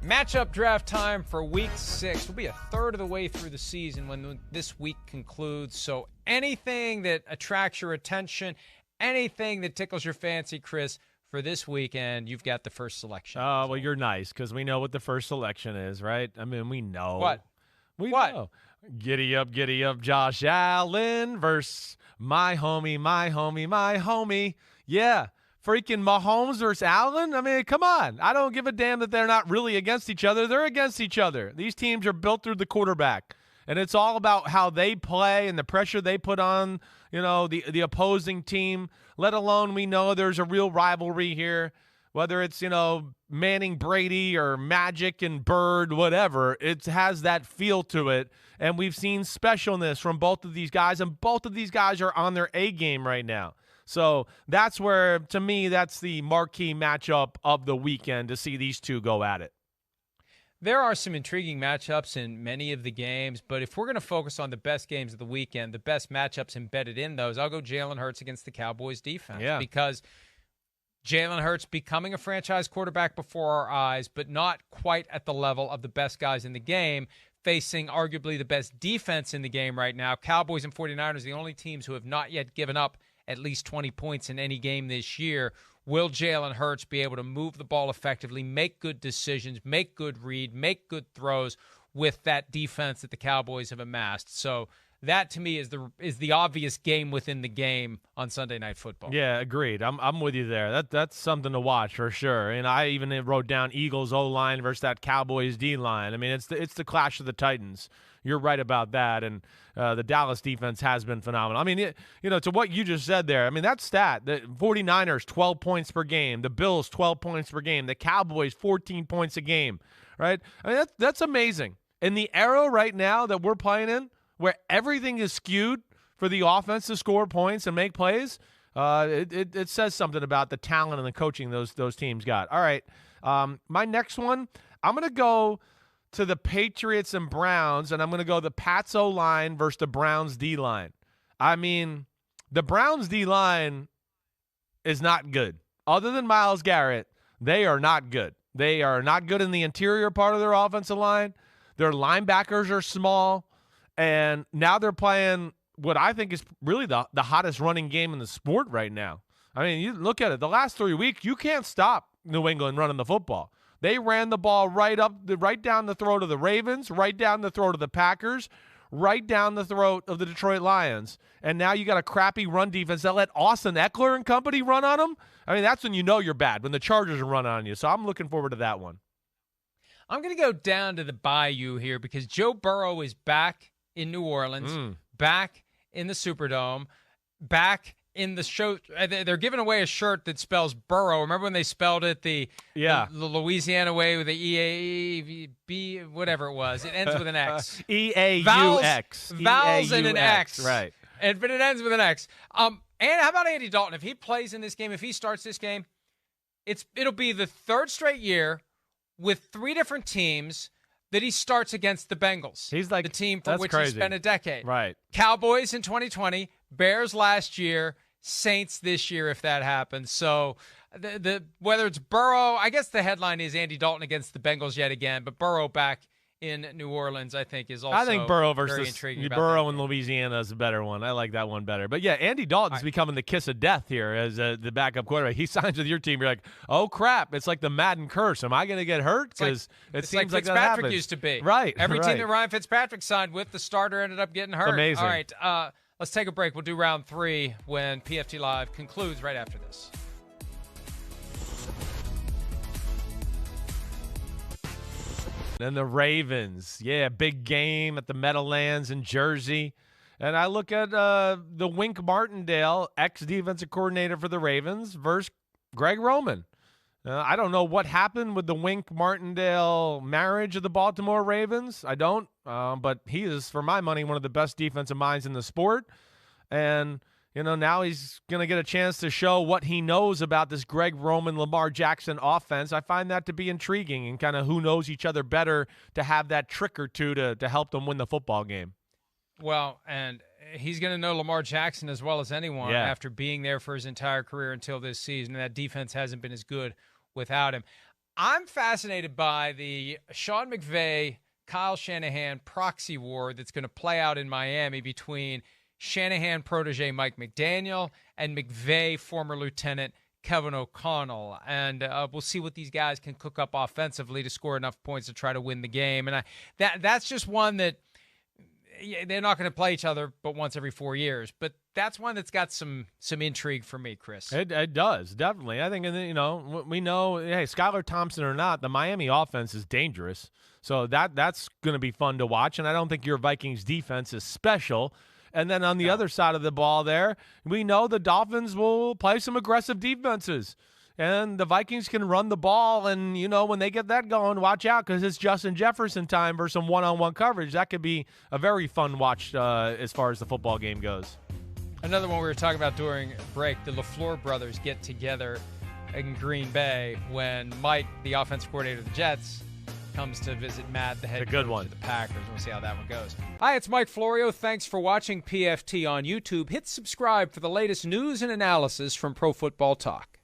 Matchup draft time for Week 6. We'll be a third of the way through the season when this week concludes. So anything that attracts your attention, anything that tickles your fancy, Chris, for this weekend, you've got the first selection. Oh, well, you're nice because we know what the first selection is, right? I mean, we know. What? We know. Giddy up, Josh Allen versus my homie. Yeah. Freaking Mahomes versus Allen? I mean, come on. I don't give a damn that they're not really against each other. They're against each other. These teams are built through the quarterback. And it's all about how they play and the pressure they put on, the opposing team, let alone we know there's a real rivalry here. Whether it's, Manning, Brady, or Magic and Bird, whatever, it has that feel to it. And we've seen specialness from both of these guys, and both of these guys are on their A game right now. So that's where, to me, that's the marquee matchup of the weekend to see these two go at it. There are some intriguing matchups in many of the games, but if we're going to focus on the best games of the weekend, the best matchups embedded in those, I'll go Jalen Hurts against the Cowboys defense. Yeah. Because Jalen Hurts becoming a franchise quarterback before our eyes, but not quite at the level of the best guys in the game, facing arguably the best defense in the game right now. Cowboys and 49ers, the only teams who have not yet given up at least 20 points in any game this year. Will Jalen Hurts be able to move the ball effectively, make good decisions, make good read, make good throws with that defense that the Cowboys have amassed? So that, to me, is the obvious game within the game on Sunday Night Football. Yeah, agreed. I'm with you there. That's something to watch for sure. And I even wrote down Eagles O-line versus that Cowboys D-line. I mean, it's the clash of the Titans. You're right about that. And the Dallas defense has been phenomenal. I mean, to what you just said there, I mean, that stat, the 49ers, 12 points per game. The Bills, 12 points per game. The Cowboys, 14 points a game, right? I mean, that's amazing. In the era right now that we're playing in, where everything is skewed for the offense to score points and make plays, it says something about the talent and the coaching those teams got. All right, my next one, I'm going to go to the Patriots and Browns, and I'm going to go the Pats O-line versus the Browns D-line. I mean, the Browns D-line is not good. Other than Myles Garrett, they are not good. They are not good in the interior part of their offensive line. Their linebackers are small. And now they're playing what I think is really the hottest running game in the sport right now. I mean, you look at it. The last 3 weeks, you can't stop New England running the football. They ran the ball right down the throat of the Ravens, right down the throat of the Packers, right down the throat of the Detroit Lions. And now you got a crappy run defense that let Austin Eckler and company run on them. I mean, that's when you know you're bad, when the Chargers are running on you. So I'm looking forward to that one. I'm going to go down to the Bayou here because Joe Burrow is back in New Orleans, back in the Superdome, back in the show. They're giving away a shirt that spells Burrow. Remember when they spelled it the Louisiana way with the E-A-B, whatever it was. It ends with an X. E-A-U-X. Vowels and an X. Right. But it ends with an X. And how about Andy Dalton? If he plays in this game, if he starts this game, it'll be the third straight year with 3 different teams that he starts against the Bengals. He's like the team for which he spent a decade. Right. Cowboys in 2020, Bears last year, Saints this year if that happens. So whether it's Burrow, I guess the headline is Andy Dalton against the Bengals yet again, but Burrow back in New Orleans, I think, is also Burrow very versus intriguing. Burrow in Louisiana is a better one. I like that one better. But yeah, Andy Dalton's becoming the kiss of death here as the backup quarterback. He signs with your team. You're like, oh crap! It's like the Madden curse. Am I going to get hurt? Because it seems like Fitzpatrick that used to be. Right. Every team that Ryan Fitzpatrick signed with, the starter ended up getting hurt. It's amazing. All right, let's take a break. We'll do round 3 when PFT Live concludes right after this. And the Ravens, big game at the Meadowlands in Jersey. And I look at the Wink Martindale, ex-defensive coordinator for the Ravens, versus Greg Roman. I don't know what happened with the Wink Martindale marriage of the Baltimore Ravens. I don't, but he is, for my money, one of the best defensive minds in the sport. And now he's going to get a chance to show what he knows about this Greg Roman, Lamar Jackson offense. I find that to be intriguing and kind of who knows each other better to have that trick or two to help them win the football game. Well, and he's going to know Lamar Jackson as well as anyone after being there for his entire career until this season. And that defense hasn't been as good without him. I'm fascinated by the Sean McVay, Kyle Shanahan proxy war that's going to play out in Miami between Shanahan protege Mike McDaniel and McVay former lieutenant Kevin O'Connell. And we'll see what these guys can cook up offensively to score enough points to try to win the game. And that's just one that they're not going to play each other but once every 4 years. But that's one that's got some intrigue for me, Chris. It does, definitely. I think, we know, hey, Skylar Thompson or not, the Miami offense is dangerous. So that's going to be fun to watch. And I don't think your Vikings defense is special. And then on the other side of the ball there, we know the Dolphins will play some aggressive defenses. And the Vikings can run the ball. And, when they get that going, watch out because it's Justin Jefferson time versus some one-on-one coverage. That could be a very fun watch as far as the football game goes. Another one we were talking about during break, the LaFleur brothers get together in Green Bay when Mike, the offensive coordinator of the Jets, comes to visit Matt, the head coach of the Packers. We'll see how that one goes. Hi, it's Mike Florio. Thanks for watching PFT on YouTube. Hit subscribe for the latest news and analysis from Pro Football Talk.